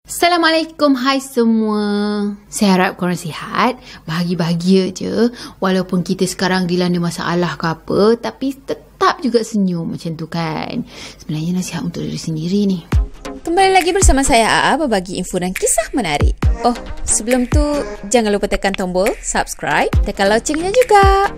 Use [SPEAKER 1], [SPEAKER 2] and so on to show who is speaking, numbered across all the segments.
[SPEAKER 1] Assalamualaikum, hai semua. Saya harap korang sihat, bahagia-bahagia je. Walaupun kita sekarang dilanda masalah ke apa, tapi tetap juga senyum macam tu kan. Sebenarnya nasihat untuk diri sendiri ni.
[SPEAKER 2] Kembali lagi bersama saya AA berbagi info dan kisah menarik. Oh, sebelum tu jangan lupa tekan tombol subscribe, tekan loncengnya juga.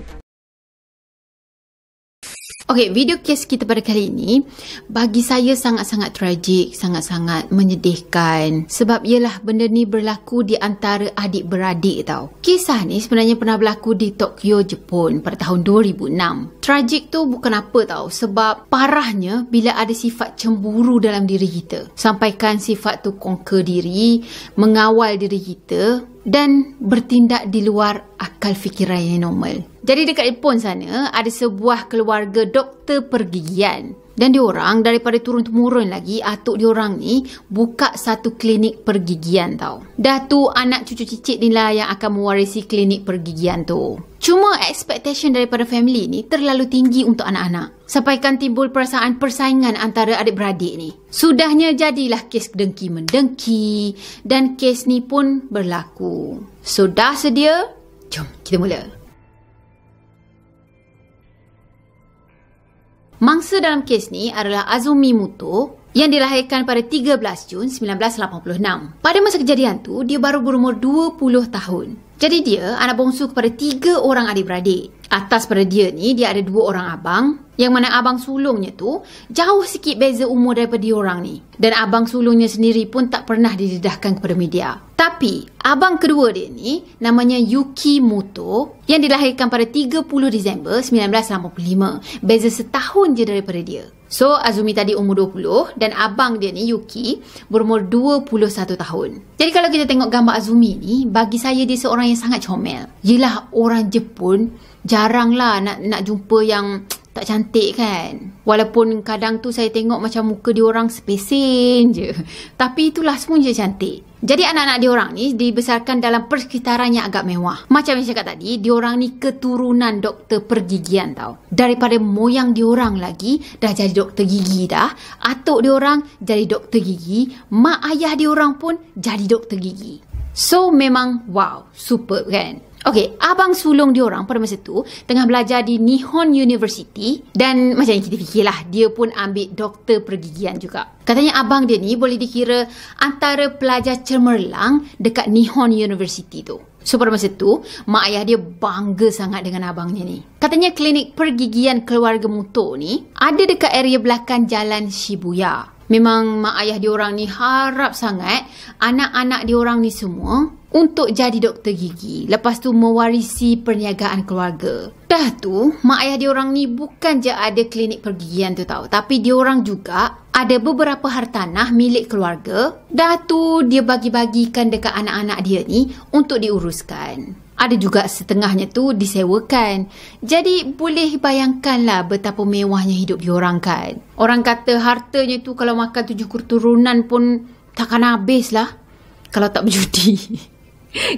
[SPEAKER 1] Okey, video kes kita pada kali ini bagi saya sangat-sangat tragik, sangat-sangat menyedihkan. Sebab ialah benda ni berlaku di antara adik-beradik tau. Kisah ni sebenarnya pernah berlaku di Tokyo, Jepun pada tahun 2006. Tragik tu bukan apa tau, sebab parahnya bila ada sifat cemburu dalam diri kita. Sampaikan sifat tu conquer diri, mengawal diri kita dan bertindak di luar akal fikiran yang normal. Jadi dekat Jepun sana ada sebuah keluarga doktor pergigian. Dan diorang daripada turun-temurun lagi, atuk diorang ni buka satu klinik pergigian tau. Dah tu anak cucu cicit ni lah yang akan mewarisi klinik pergigian tu. Cuma expectation daripada family ni terlalu tinggi untuk anak-anak. Sampaikan timbul perasaan persaingan antara adik-beradik ni. Sudahnya jadilah kes dengki-mendengki dan kes ni pun berlaku. So dah sedia? Jom kita mula. Mangsa dalam kes ni adalah Azumi Muto yang dilahirkan pada 13 Jun 1986. Pada masa kejadian tu, dia baru berumur 20 tahun. Jadi dia anak bongsu kepada 3 orang adik-beradik. Atas pada dia ni, dia ada 2 orang abang. Yang mana abang sulungnya tu jauh sikit beza umur daripada diorang ni. Dan abang sulungnya sendiri pun tak pernah didedahkan kepada media. Tapi abang kedua dia ni namanya Yuki Muto yang dilahirkan pada 30 Disember 1985. Beza setahun je daripada dia. So Azumi tadi umur 20 dan abang dia ni Yuki berumur 21 tahun. Jadi kalau kita tengok gambar Azumi ni, bagi saya dia seorang yang sangat comel. Yelah, orang Jepun jaranglah nak jumpa yang tak cantik kan. Walaupun kadang tu saya tengok macam muka diorang sepesen je. Tapi itulah semua je cantik. Jadi anak-anak diorang ni dibesarkan dalam persekitaran yang agak mewah. Macam yang saya cakap tadi, diorang ni keturunan doktor pergigian tau. Daripada moyang diorang lagi dah jadi doktor gigi dah. Atuk diorang jadi doktor gigi. Mak ayah diorang pun jadi doktor gigi. So memang wow, superb kan. Okey, abang sulung diorang pada masa tu tengah belajar di Nihon University dan macam yang kita fikirlah, dia pun ambil doktor pergigian juga. Katanya abang dia ni boleh dikira antara pelajar cemerlang dekat Nihon University tu. So pada masa tu, mak ayah dia bangga sangat dengan abangnya ni. Katanya klinik pergigian keluarga Muto ni ada dekat area belakang jalan Shibuya. Memang mak ayah diorang ni harap sangat anak-anak diorang ni semua untuk jadi doktor gigi. Lepas tu mewarisi perniagaan keluarga. Dah tu, mak ayah diorang ni bukan je ada klinik pergigian tu tau. Tapi diorang juga ada beberapa hartanah milik keluarga. Dah tu, dia bagi-bagikan dekat anak-anak dia ni untuk diuruskan. Ada juga setengahnya tu disewakan. Jadi boleh bayangkanlah betapa mewahnya hidup diorang kan. Orang kata hartanya tu kalau makan 7 keturunan pun takkan habis lah kalau tak berjudi.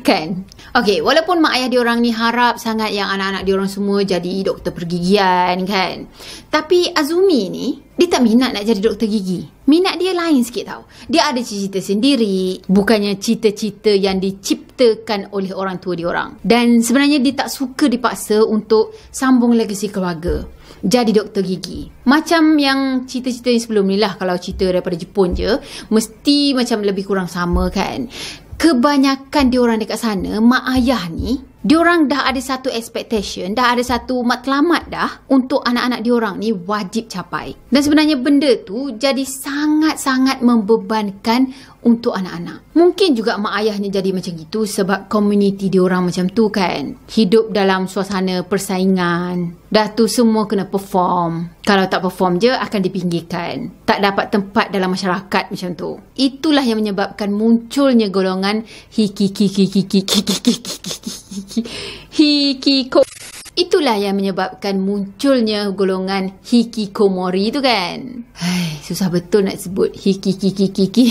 [SPEAKER 1] Kan? Okey, walaupun mak ayah diorang ni harap sangat yang anak-anak diorang semua jadi doktor pergigian kan. Tapi Azumi ni, dia tak minat nak jadi doktor gigi. Minat dia lain sikit tau. Dia ada cita-cita sendiri. Bukannya cita-cita yang diciptakan oleh orang tua diorang. Dan sebenarnya dia tak suka dipaksa untuk sambung legasi keluarga. Jadi doktor gigi. Macam yang cita-cita yang sebelum ni lah. Kalau cerita daripada Jepun je, mesti macam lebih kurang sama kan. Kebanyakan diorang dekat sana, mak ayah ni, diorang dah ada satu expectation, dah ada satu matlamat dah untuk anak-anak diorang ni wajib capai. Dan sebenarnya benda tu jadi sangat-sangat membebankan untuk anak-anak. Mungkin juga mak ayahnya jadi macam gitu sebab komuniti diorang macam tu kan. Hidup dalam suasana persaingan. Dah tu semua kena perform. Kalau tak perform je akan dipinggirkan. Tak dapat tempat dalam masyarakat macam tu. Itulah yang menyebabkan munculnya golongan hikiko. Itulah yang menyebabkan munculnya golongan hikikomori tu kan. Hai, susah betul nak sebut hikikikikiki.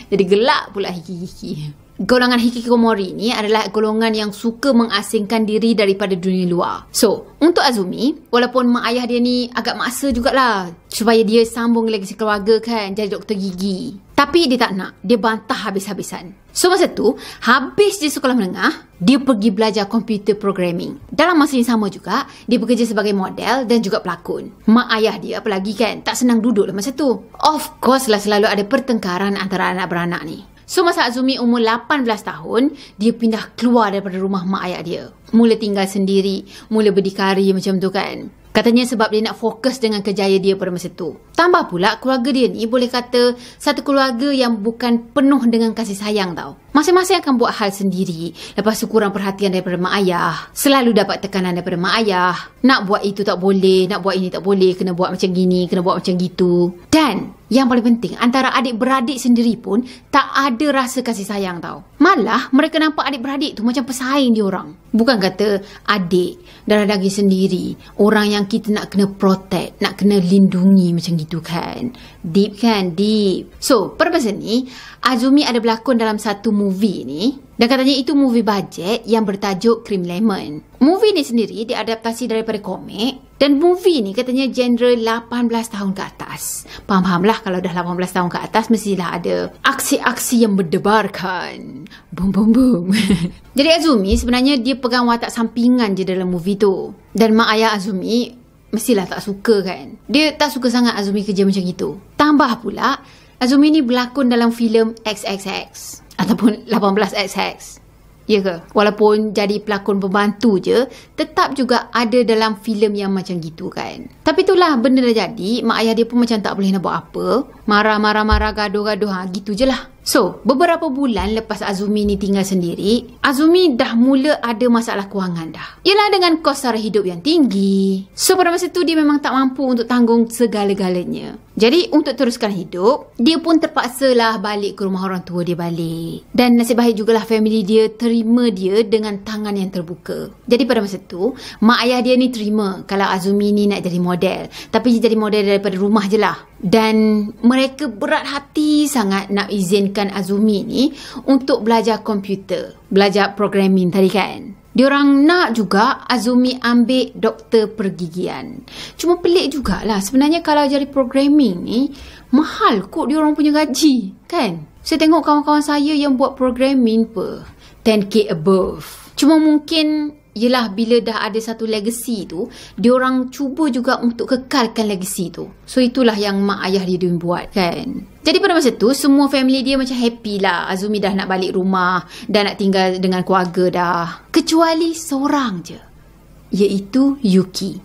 [SPEAKER 1] Jadi gelak pula hikikiki. golongan hikikomori ni adalah golongan yang suka mengasingkan diri daripada dunia luar. So, untuk Azumi, walaupun mak ayah dia ni agak maksa jugalah supaya dia sambung legasi keluarga kan, jadi doktor gigi. Tapi dia tak nak. Dia bantah habis-habisan. So, masa tu, habis dia sekolah menengah, dia pergi belajar computer programming. Dalam masa yang sama juga, dia bekerja sebagai model dan juga pelakon. Mak ayah dia apalagi kan, tak senang duduk lah masa tu. Of course lah selalu ada pertengkaran antara anak beranak ni. So, masa Azumi umur 18 tahun, dia pindah keluar daripada rumah mak ayah dia. Mula tinggal sendiri, mula berdikari macam tu kan. Katanya sebab dia nak fokus dengan kerjaya dia pada masa tu. Tambah pula, keluarga dia ni boleh kata satu keluarga yang bukan penuh dengan kasih sayang tau. Masing-masing akan buat hal sendiri. Lepas tu kurang perhatian daripada mak ayah. Selalu dapat tekanan daripada mak ayah. Nak buat itu tak boleh, nak buat ini tak boleh, kena buat macam gini, kena buat macam gitu. Dan yang paling penting, antara adik-beradik sendiri pun tak ada rasa kasih sayang tau. Malah mereka nampak adik-beradik tu macam pesaing diorang. Bukan kata adik, darah daging sendiri, orang yang kita nak kena protect, nak kena lindungi macam gitu kan. Deep kan? Deep. So, pada masa ni, Azumi ada berlakon dalam satu movie ni. Dan katanya itu movie bajet yang bertajuk Cream Lemon. Movie ni sendiri diadaptasi daripada komik. Dan movie ni katanya genre 18 tahun ke atas. Faham lah kalau dah 18 tahun ke atas mestilah ada aksi-aksi yang berdebarkan. Boom boom boom. Jadi Azumi sebenarnya dia pegang watak sampingan je dalam movie tu. Dan mak ayah Azumi mestilah tak suka kan. Dia tak suka sangat Azumi kerja macam itu. Tambah pula Azumi ni berlakon dalam filem XXX ataupun 18XX. Ya ke? Walaupun jadi pelakon pembantu je, tetap juga ada dalam filem yang macam gitu kan. Tapi itulah, benda dah jadi. Mak ayah dia pun macam tak boleh nak buat apa. Marah-marah, gaduh-gaduh. Gitu je lah. So, beberapa bulan lepas Azumi ni tinggal sendiri, Azumi dah mula ada masalah kewangan dah. Yelah dengan kos sara hidup yang tinggi. So, pada masa tu dia memang tak mampu untuk tanggung segala-galanya. Jadi, untuk teruskan hidup, dia pun terpaksa lah balik ke rumah orang tua dia balik. Dan nasib baik jugalah family dia terima dia dengan tangan yang terbuka. Jadi, pada masa tu, mak ayah dia ni terima kalau Azumi ni nak jadi model. Tapi dia jadi model daripada rumah je lah. Dan mereka berat hati sangat nak izinkan Azumi ni untuk belajar komputer. Belajar programming tadi kan. Diorang nak juga Azumi ambil doktor pergigian. Cuma pelik jugalah. Sebenarnya kalau jadi programming ni, mahal kot diorang punya gaji. Kan? Saya tengok kawan-kawan saya yang buat programming per 10k above. Cuma mungkin yelah bila dah ada satu legacy tu, diorang cuba juga untuk kekalkan legacy tu. So itulah yang mak ayah dia buat kan. Jadi pada masa tu semua family dia macam happy lah. Azumi dah nak balik rumah, dah nak tinggal dengan keluarga dah. Kecuali seorang je, iaitu Yuki,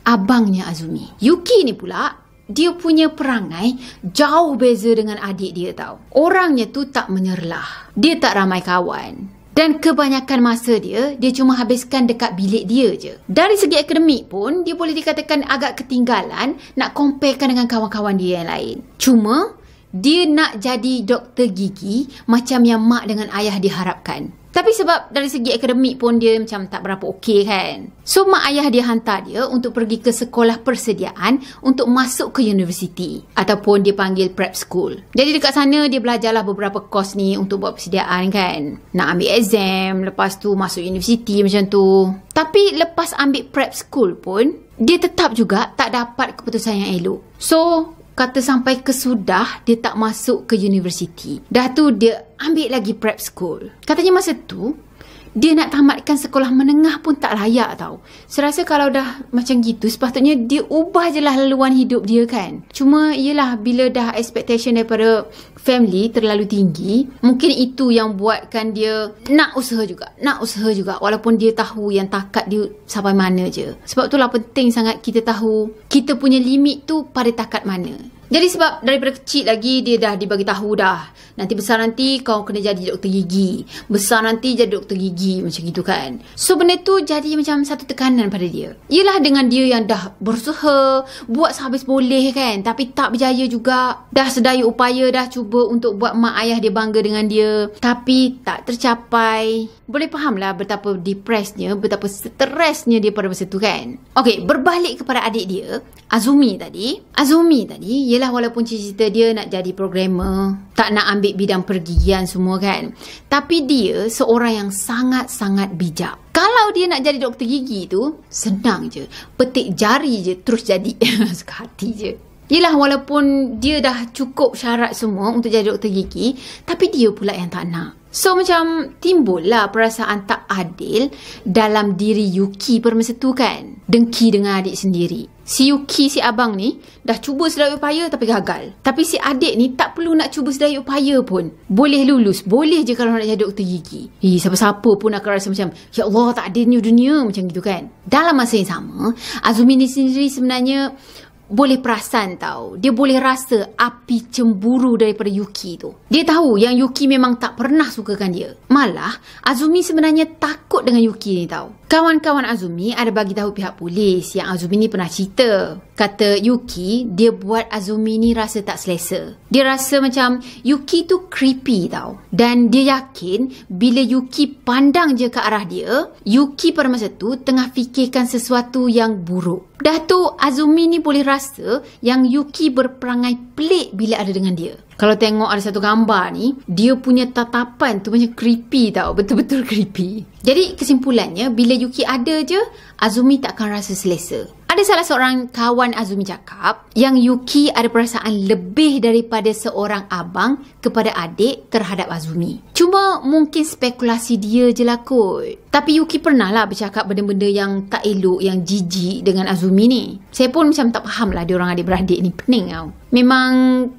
[SPEAKER 1] abangnya Azumi. Yuki ni pula, dia punya perangai jauh beza dengan adik dia tau. Orangnya tu tak menyerlah. Dia tak ramai kawan. Dan kebanyakan masa dia cuma habiskan dekat bilik dia je. Dari segi akademik pun, dia boleh dikatakan agak ketinggalan nak comparekan dengan kawan-kawan dia yang lain. Cuma, dia nak jadi doktor gigi macam yang mak dengan ayah diharapkan. Tapi sebab dari segi akademik pun dia macam tak berapa okey kan. So mak ayah dia hantar dia untuk pergi ke sekolah persediaan untuk masuk ke universiti. Ataupun dia panggil prep school. Jadi dekat sana dia belajarlah beberapa course ni untuk buat persediaan kan. Nak ambil exam, lepas tu masuk universiti macam tu. Tapi lepas ambil prep school pun, dia tetap juga tak dapat keputusan yang elok. So kata sampai kesudah dia tak masuk ke universiti. Dah tu dia ambil lagi prep school. Katanya masa tu dia nak tamatkan sekolah menengah pun tak layak tau. Saya rasa kalau dah macam gitu, sepatutnya dia ubah je lah laluan hidup dia kan. Cuma yelah bila dah expectation daripada family terlalu tinggi, mungkin itu yang buatkan dia nak usaha juga. Walaupun dia tahu yang takat dia sampai mana je. Sebab itulah penting sangat kita tahu kita punya limit tu pada takat mana. Jadi sebab daripada kecil lagi dia dah dibagi tahu dah. Nanti besar nanti kau kena jadi doktor gigi. Besar nanti jadi doktor gigi macam gitu kan. So benda tu jadi macam satu tekanan pada dia. Yelah dengan dia yang dah berusaha, buat sehabis boleh kan. Tapi tak berjaya juga. Dah sedaya upaya dah cuba untuk buat mak ayah dia bangga dengan dia. Tapi tak tercapai. Boleh faham lah betapa depresnya, betapa stresnya dia pada masa tu kan. Okey, berbalik kepada adik dia, Azumi tadi Yelah, walaupun cita-cita dia nak jadi programmer, tak nak ambil bidang pergigian semua kan, tapi dia seorang yang sangat-sangat bijak. Kalau dia nak jadi doktor gigi tu, senang je. Petik jari je, terus jadi. Suka hati je. Yelah, walaupun dia dah cukup syarat semua untuk jadi doktor gigi, tapi dia pula yang tak nak. So macam timbullah perasaan tak adil dalam diri Yuki pada masa tu kan. Dengki dengan adik sendiri. Si Yuki, si abang ni, dah cuba sedaya upaya tapi gagal. Tapi si adik ni tak perlu nak cuba sedaya upaya pun. Boleh lulus. Boleh je kalau nak jadi doktor gigi. Siapa-siapa pun akan rasa macam, ya Allah, tak adilnya dunia. Macam gitu kan. Dalam masa yang sama, Azumi ni sendiri sebenarnya boleh perasan tau. Dia boleh rasa api cemburu daripada Yuki tu. Dia tahu yang Yuki memang tak pernah sukakan dia. Malah, Azumi sebenarnya takut dengan Yuki ni tau. Kawan-kawan Azumi ada bagi tahu pihak polis yang Azumi ni pernah cerita. Kata Yuki, dia buat Azumi ni rasa tak selesa. Dia rasa macam Yuki tu creepy tau. Dan dia yakin bila Yuki pandang je ke arah dia, Yuki pada masa tu tengah fikirkan sesuatu yang buruk. Dah tu Azumi ni boleh rasa yang Yuki berperangai pelik bila ada dengan dia. Kalau tengok ada satu gambar ni, dia punya tatapan tu macam creepy tau. Betul-betul creepy. Jadi kesimpulannya, bila Yuki ada je, Azumi tak akan rasa selesa. Ada salah seorang kawan Azumi cakap yang Yuki ada perasaan lebih daripada seorang abang kepada adik terhadap Azumi. Cuma mungkin spekulasi dia je lah kot. Tapi Yuki pernah lah bercakap benda-benda yang tak elok, yang jijik dengan Azumi ni. Saya pun macam tak faham lah diorang adik-beradik ni. Pening tau. Memang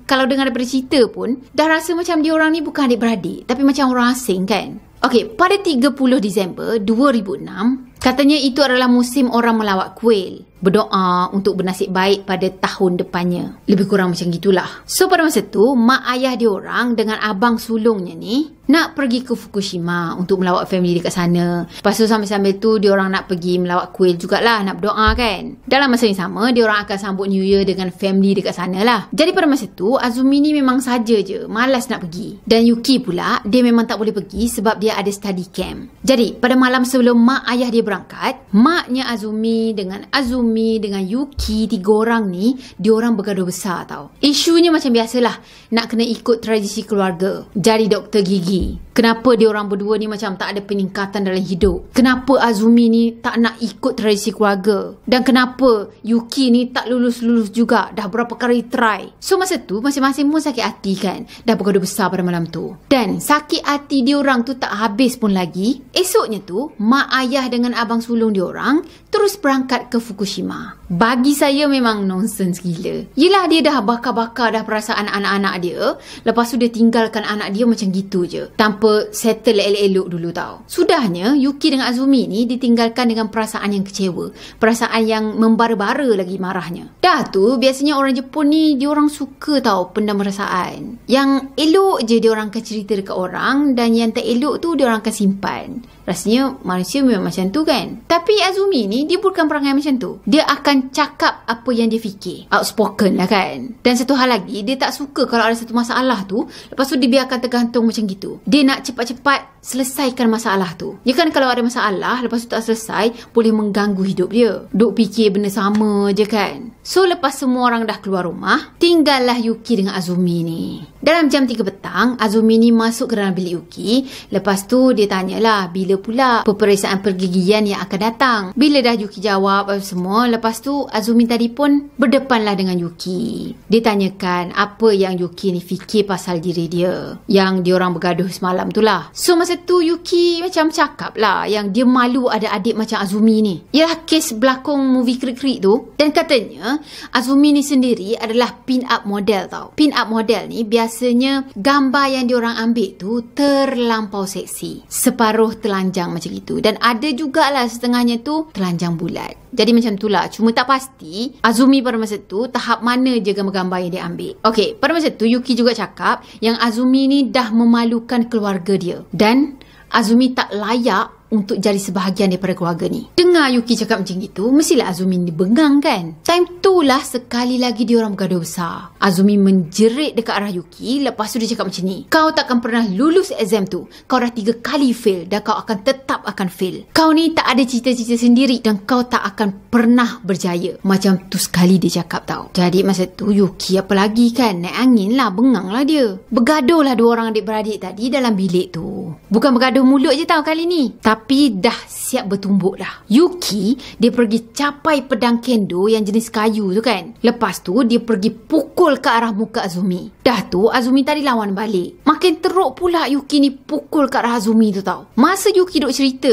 [SPEAKER 1] kalau dengar daripada cerita pun, dah rasa macam diorang ni bukan adik-beradik, tapi macam orang asing kan. Okey, pada 30 Disember 2006, katanya itu adalah musim orang melawat kuil. Berdoa untuk bernasib baik pada tahun depannya. Lebih kurang macam gitulah. So pada masa tu, mak ayah diorang dengan abang sulungnya ni nak pergi ke Fukushima untuk melawat family dekat sana. Lepas tu sambil-sambil tu diorang nak pergi melawat kuil jugalah, nak berdoa kan. Dalam masa yang sama, diorang akan sambut New Year dengan family dekat sana lah. Jadi pada masa tu, Azumi ni memang saja je malas nak pergi. Dan Yuki pula, dia memang tak boleh pergi sebab dia ada study camp. Jadi pada malam sebelum mak ayah dia berangkat, maknya Azumi dengan Yuki, 3 orang ni, diorang bergaduh besar tau. Isunya macam biasalah, nak kena ikut tradisi keluarga, jadi doktor gigi. Kenapa diorang berdua ni macam tak ada peningkatan dalam hidup? Kenapa Azumi ni tak nak ikut tradisi keluarga? Dan kenapa Yuki ni tak lulus-lulus juga? Dah berapa kali try. So masa tu masing-masing pun sakit hati kan. Dah bergaduh besar pada malam tu. Dan sakit hati diorang tu tak habis pun lagi. Esoknya tu, mak ayah dengan abang sulung diorang terus berangkat ke Fukushima. Bagi saya memang nonsens gila. Yelah, dia dah bakar-bakar dah perasaan anak-anak dia. Lepas tu dia tinggalkan anak dia macam gitu je, tanpa settle elok-elok dulu tau. Sudahnya Yuki dengan Azumi ni ditinggalkan dengan perasaan yang kecewa, perasaan yang membara-bara lagi marahnya. Dah tu biasanya orang Jepun ni diorang suka tau pendam perasaan. Yang elok je diorang akan cerita dekat orang, dan yang tak elok tu diorang akan simpan. Rasanya manusia memang macam tu kan. Tapi Azumi ni dia bukan perangai macam tu. Dia akan cakap apa yang dia fikir. Outspoken lah kan. Dan satu hal lagi, dia tak suka kalau ada satu masalah tu, lepas tu dibiarkan tergantung macam gitu. Dia nak cepat-cepat selesaikan masalah tu. Ya kan, kalau ada masalah lepas tu tak selesai, boleh mengganggu hidup dia. Duk fikir benda sama je kan. So lepas semua orang dah keluar rumah, tinggallah Yuki dengan Azumi ni. Dalam jam 3 petang, Azumi ni masuk ke dalam bilik Yuki. Lepas tu dia tanyalah bila pula peperiksaan pergigian yang akan datang. Bila dah Yuki jawab semua, lepas tu Azumi tadi pun berdepanlah dengan Yuki. Dia tanyakan apa yang Yuki ni fikir pasal diri dia, yang diorang bergaduh semalam tu lah. So masa tu Yuki macam cakap lah yang dia malu ada adik macam Azumi ni. Ialah kes berlakon movie Krik-Krik tu. Dan katanya Azumi ni sendiri adalah pin-up model tau. Pin-up model ni biasanya gambar yang diorang ambil tu terlampau seksi, separuh telanjang macam itu. Dan ada jugalah setengahnya tu telanjang bulat. Jadi macam tu lah. Cuma tak pasti Azumi pada masa tu tahap mana je gambar-gambar yang dia ambil. Okey, pada masa tu Yuki juga cakap yang Azumi ni dah memalukan keluarga dia. Dan Azumi tak layak untuk jadi sebahagian daripada keluarga ni. Dengar Yuki cakap macam gitu, mestilah Azumi ni bengang kan. Time tu lah sekali lagi diorang bergaduh besar. Azumi menjerit dekat arah Yuki. Lepas tu dia cakap macam ni, kau takkan pernah lulus exam tu. Kau dah 3 kali fail dan kau akan tetap akan fail. Kau ni tak ada cita-cita sendiri dan kau tak akan pernah berjaya. Macam tu sekali dia cakap tau. Jadi masa tu Yuki apa lagi kan, naik angin lah, bengang lah dia. Bergaduh lah 2 orang adik-beradik tadi dalam bilik tu. Bukan bergaduh mulut je tau kali ni, tapi dah siap bertumbuk dah. Yuki dia pergi capai pedang kendo yang jenis kayu tu kan. Lepas tu dia pergi pukul ke arah muka Azumi. Dah tu Azumi tadi lawan balik. Makin teruk pula Yuki ni pukul ke arah Azumi tu tau. Masa Yuki duk cerita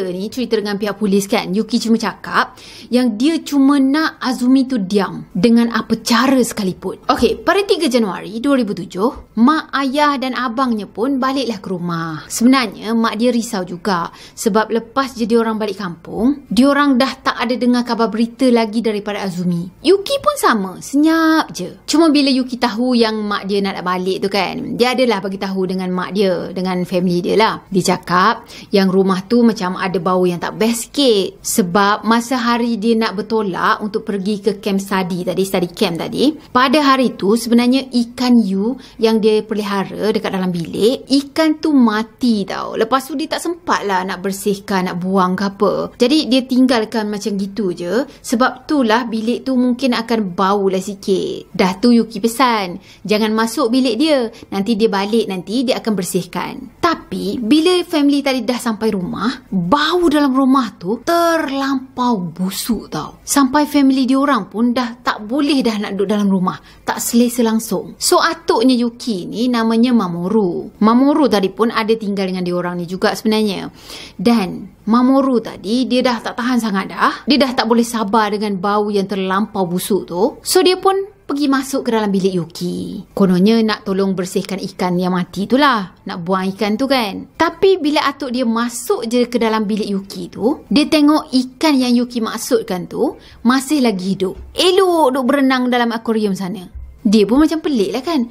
[SPEAKER 1] dengan pihak polis kan, Yuki cuma cakap yang dia cuma nak Azumi tu diam dengan apa cara sekalipun. Okey, pada 3 Januari 2007, mak, ayah dan abangnya pun baliklah ke rumah. Sebenarnya mak dia risau juga sebab lepas je diorang balik kampung, diorang dah tak ada dengar kabar berita lagi daripada Azumi. Yuki pun sama, senyap je. Cuma bila Yuki tahu yang mak dia nak balik tu kan, dia adalah bagi tahu dengan mak dia, dengan family dia lah. Dia cakap yang rumah tu macam ada bau yang tak best sikit. Sebab masa hari dia nak bertolak untuk pergi ke camp study camp tadi, pada hari tu sebenarnya ikan yu yang dia pelihara dekat dalam bilik, ikan tu mati tau. Lepas tu dia tak sempat lah nak bersihkan, nak buang ke apa. Jadi dia tinggalkan macam gitu je. Sebab tu lah bilik tu mungkin akan bau lah sikit. Dah tu Yuki pesan, jangan masuk bilik dia. Nanti dia balik, nanti dia akan bersihkan. Tapi bila family tadi dah sampai rumah, bau dalam rumah tu terlampau busuk tau. Sampai family diorang pun dah tak boleh dah nak duduk dalam rumah. Tak selesa langsung. So atuknya Yuki ni namanya Mamoru. Mamoru tadi pun ada tinggal dengan diorang ni juga sebenarnya. Dan Mamoru tadi dia dah tak tahan sangat dah. Dia dah tak boleh sabar dengan bau yang terlampau busuk tu. So dia pun pergi masuk ke dalam bilik Yuki. Kononnya nak tolong bersihkan ikan yang mati tu lah. Nak buang ikan tu kan. Tapi bila atuk dia masuk je ke dalam bilik Yuki tu, dia tengok ikan yang Yuki maksudkan tu masih lagi hidup. Elok duk berenang dalam akuarium sana. Dia pun macam pelik lah kan.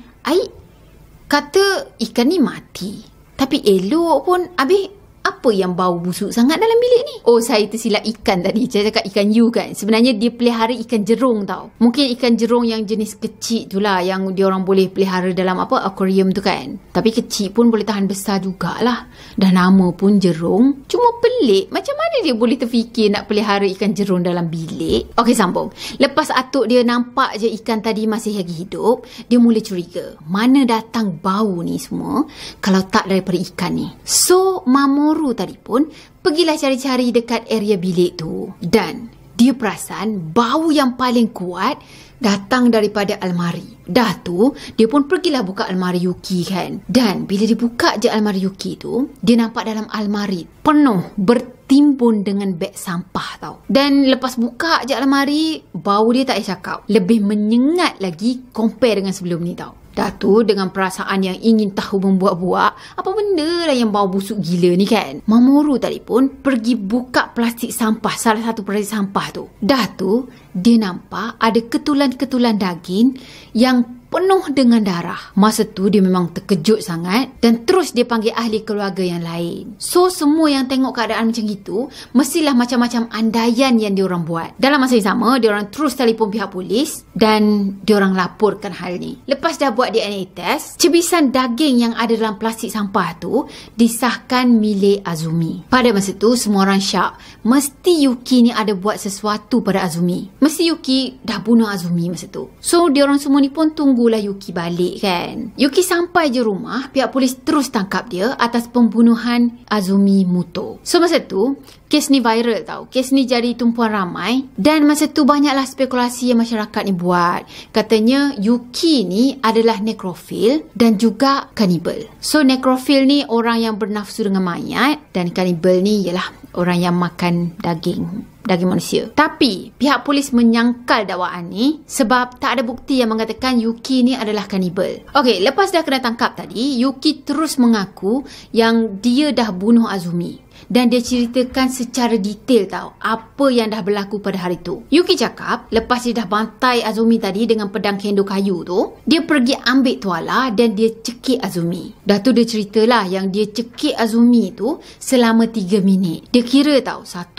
[SPEAKER 1] Kata ikan ni mati. Tapi elok pun, habis apa yang bau busuk sangat dalam bilik ni? Oh, saya tersilap ikan tadi. Saya cakap ikan yu kan. Sebenarnya dia pelihara ikan jerung tau. Mungkin ikan jerung yang jenis kecil tu lah, yang diorang boleh pelihara dalam akuarium tu kan. Tapi kecil pun boleh tahan besar jugalah. Dah nama pun jerung. Cuma pelik, macam mana dia boleh terfikir nak pelihara ikan jerung dalam bilik? Okey, sambung. Lepas atuk dia nampak je ikan tadi masih lagi hidup, dia mula curiga. Mana datang bau ni semua kalau tak daripada ikan ni? So, Mamoru tadi pun pergilah cari-cari dekat area bilik tu. Dan dia perasan bau yang paling kuat datang daripada almari. Dah tu, dia pun pergilah buka almari Yuki kan. Dan bila dia buka je almari Yuki tu, dia nampak dalam almari penuh bertimbun dengan beg sampah tau. Dan lepas buka je almari, bau dia tak payah cakap. Lebih menyengat lagi compare dengan sebelum ni tau. Dah tu, dengan perasaan yang ingin tahu membuat-buat, apa benda lah yang bau busuk gila ni kan. Mamoru tadi pun pergi buka plastik sampah, salah satu plastik sampah tu. Dah tu, dia nampak ada ketulan-ketulan daging yang penuh dengan darah. Masa tu dia memang terkejut sangat dan terus dia panggil ahli keluarga yang lain. So semua yang tengok keadaan macam gitu, mestilah macam-macam andaian yang diorang buat. Dalam masa yang sama, diorang terus telefon pihak polis dan diorang laporkan hal ni. Lepas dah buat DNA test, cebisan daging yang ada dalam plastik sampah tu disahkan milik Azumi. Pada masa tu semua orang syak. Mesti Yuki ni ada buat sesuatu pada Azumi. Mesti Yuki dah bunuh Azumi masa tu. So diorang semua ni pun tunggulah Yuki balik kan. Yuki sampai je rumah, pihak polis terus tangkap dia atas pembunuhan Azumi Muto. So masa tu kes ni viral tau. Kes ni jadi tumpuan ramai. Dan masa tu banyaklah spekulasi yang masyarakat ni buat. Katanya Yuki ni adalah nekrofil dan juga kanibal. So nekrofil ni orang yang bernafsu dengan mayat. Dan kanibal ni ialah orang yang makan daging manusia. Tapi pihak polis menyangkal dakwaan ni sebab tak ada bukti yang mengatakan Yuki ni adalah kanibal. Okey, lepas dah kena tangkap tadi, Yuki terus mengaku yang dia dah bunuh Azumi. dan dia ceritakan secara detail tau apa yang dah berlaku pada hari tu. Yuki cakap lepas dia dah bantai Azumi tadi dengan pedang kendo kayu tu, dia pergi ambil tuala dan dia cekik Azumi. Dah tu dia ceritalah yang dia cekik Azumi tu selama 3 minit. Dia kira tau 1,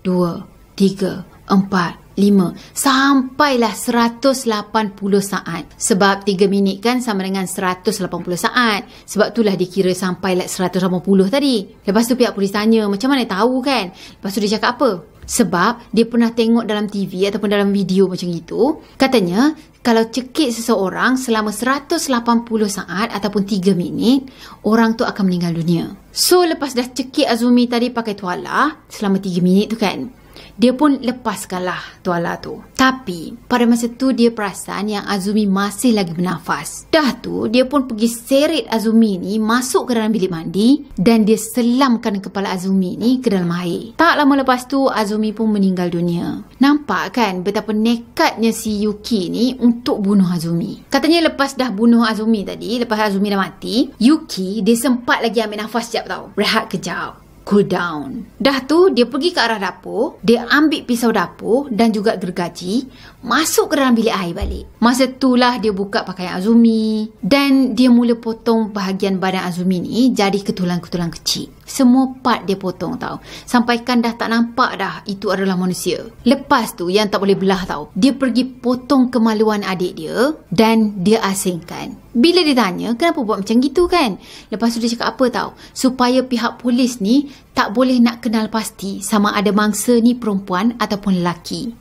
[SPEAKER 1] 2, 3, 4, 5 sampailah 180 saat. Sebab 3 minit kan sama dengan 180 saat. Sebab itulah dia kira sampailah 180 tadi. Lepas tu pihak polis tanya macam mana tahu kan. Lepas tu dia cakap apa? Sebab dia pernah tengok dalam TV ataupun dalam video macam itu. Katanya kalau cekik seseorang selama 180 saat ataupun 3 minit, orang tu akan meninggal dunia. So lepas dah cekik Azumi tadi pakai tuala selama 3 minit tu kan, dia pun lepaskanlah tuala tu. Tapi pada masa tu dia perasan yang Azumi masih lagi bernafas. Dah tu dia pun pergi seret Azumi ni masuk ke dalam bilik mandi dan dia selamkan kepala Azumi ni ke dalam air. Tak lama lepas tu Azumi pun meninggal dunia. Nampak kan betapa nekatnya si Yuki ni untuk bunuh Azumi. Katanya lepas dah bunuh Azumi tadi, lepas Azumi dah mati, Yuki dia sempat lagi ambil nafas sekejap tau. Rehat kejap. Cool down. Dah tu dia pergi ke arah dapur, dia ambil pisau dapur dan juga gergaji, masuk ke dalam bilik air balik. Masa itulah dia buka pakaian Azumi dan dia mula potong bahagian badan Azumi ni jadi ketulang-ketulang kecil. Semua part dia potong tau. Sampaikan dah tak nampak dah itu adalah manusia. Lepas tu yang tak boleh belah tau, dia pergi potong kemaluan adik dia dan dia asingkan. Bila ditanya kenapa buat macam gitu kan, lepas tu dia cakap apa tau, supaya pihak polis ni tak boleh nak kenal pasti sama ada mangsa ni perempuan ataupun lelaki.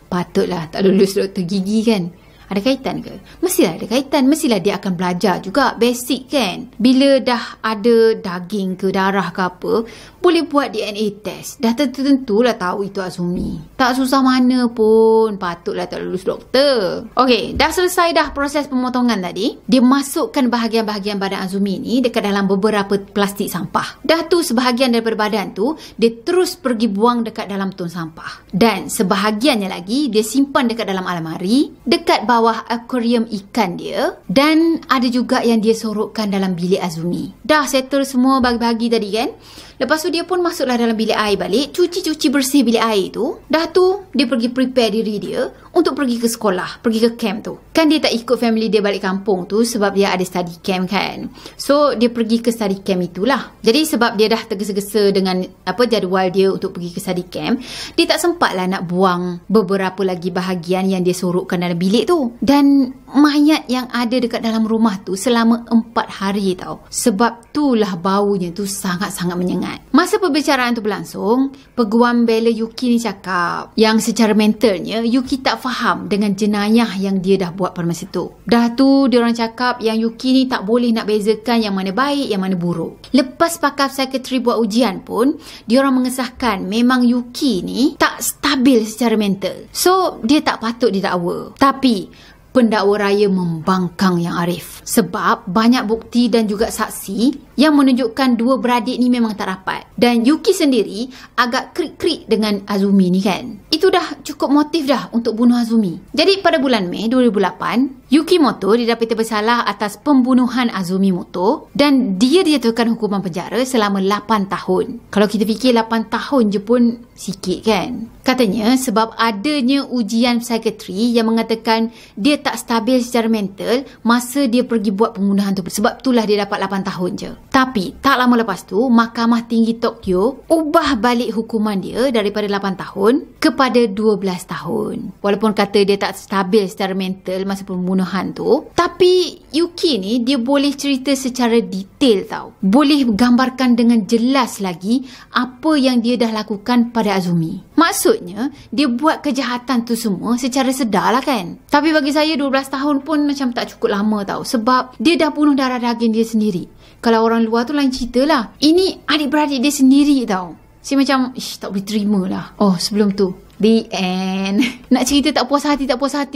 [SPEAKER 1] Patutlah tak lulus doktor gigi kan. Ada kaitan ke? Mestilah ada kaitan. Mestilah dia akan belajar juga basic kan. Bila dah ada daging ke darah ke apa, boleh buat DNA test. Dah tentu-tentulah tahu itu Azumi. Tak susah mana pun. Patutlah tak lulus doktor. Okey, dah selesai dah proses pemotongan tadi. Dia masukkan bahagian-bahagian badan Azumi ni dekat dalam beberapa plastik sampah. Dah tu sebahagian daripada badan tu dia terus pergi buang dekat dalam tong sampah. Dan sebahagiannya lagi dia simpan dekat dalam almari, dekat bawah akuarium ikan dia, dan ada juga yang dia sorokkan dalam bilik Azumi. Dah settle semua bagi-bagi tadi kan. Lepas tu dia pun masuklah dalam bilik air balik, cuci-cuci bersih bilik air tu. Dah tu dia pergi prepare diri dia untuk pergi ke sekolah, pergi ke camp tu. Kan dia tak ikut family dia balik kampung tu sebab dia ada study camp kan. So dia pergi ke study camp itulah. Jadi sebab dia dah tergesa-gesa dengan jadual dia untuk pergi ke study camp, dia tak sempatlah nak buang beberapa lagi bahagian yang dia sorokkan dalam bilik tu. Dan mayat yang ada dekat dalam rumah tu selama 4 hari tau. Sebab itulah baunya tu sangat-sangat menyengat. Masa perbicaraan tu berlangsung, peguam bela Yuki ni cakap yang secara mentalnya Yuki tak faham dengan jenayah yang dia dah buat pada masa tu. Dah tu diorang cakap yang Yuki ni tak boleh nak bezakan yang mana baik, yang mana buruk. Lepas pakar psikiatri buat ujian pun, diorang mengesahkan memang Yuki ni tak stabil secara mental. So dia tak patut didakwa. Tapi pendakwa raya membangkang yang Arif sebab banyak bukti dan juga saksi yang menunjukkan dua beradik ni memang tak rapat. Dan Yuki sendiri agak krik-krik dengan Azumi ni kan. Itu dah cukup motif dah untuk bunuh Azumi. Jadi pada bulan Mei 2008, Yukimoto didapati bersalah atas pembunuhan Azumi Moto dan dia dijatuhkan hukuman penjara selama 8 tahun. Kalau kita fikir 8 tahun je pun sikit kan. Katanya sebab adanya ujian psikiatri yang mengatakan dia tak stabil secara mental masa dia pergi buat pembunuhan tu. Sebab itulah dia dapat 8 tahun je. Tapi tak lama lepas tu, Mahkamah Tinggi Tokyo ubah balik hukuman dia daripada 8 tahun kepada 12 tahun. Walaupun kata dia tak stabil secara mental masa pembunuhan tu, tapi Yuki ni dia boleh cerita secara detail tau. Boleh gambarkan dengan jelas lagi apa yang dia dah lakukan pada Azumi. Maksudnya, dia buat kejahatan tu semua secara sedar lah kan. Tapi bagi saya 12 tahun pun macam tak cukup lama tau. Sebab dia dah bunuh darah daging dia sendiri. Kalau orang luar tu lain cerita lah. Ini adik-beradik dia sendiri tau. Saya macam, tak boleh terima lah. Oh, sebelum tu, the end. Nak cerita tak puas hati,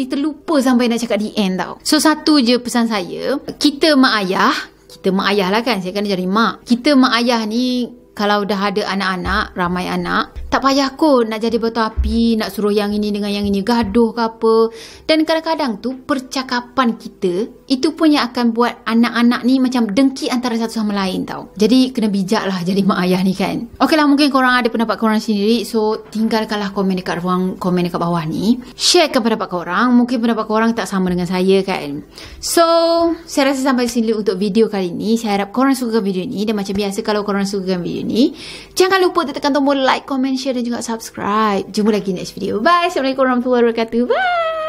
[SPEAKER 1] terlupa sampai nak cakap the end tau. So, satu je pesan saya. Kita mak ayah lah kan. Saya kan jadi mak. Kita mak ayah ni, kalau dah ada anak-anak, ramai anak, Tak payah kot nak jadi batu api, nak suruh yang ini dengan yang ini gaduh ke apa. Dan kadang-kadang tu percakapan kita itu pun yang akan buat anak-anak ni macam dengki antara satu sama lain tau. Jadi kena bijak lah jadi mak ayah ni kan. Okey lah, mungkin korang ada pendapat korang sendiri. So tinggalkanlah komen dekat ruang komen dekat bawah ni. Sharekan pendapat korang. Mungkin pendapat korang tak sama dengan saya kan. So saya rasa sampai sini untuk video kali ni. Saya harap korang suka video ni. Dan macam biasa, kalau korang suka video ni, jangan lupa tekan tombol like, comment, share dan juga subscribe. Jumpa lagi next video. Bye. Assalamualaikum warahmatullahi wabarakatuh. Bye.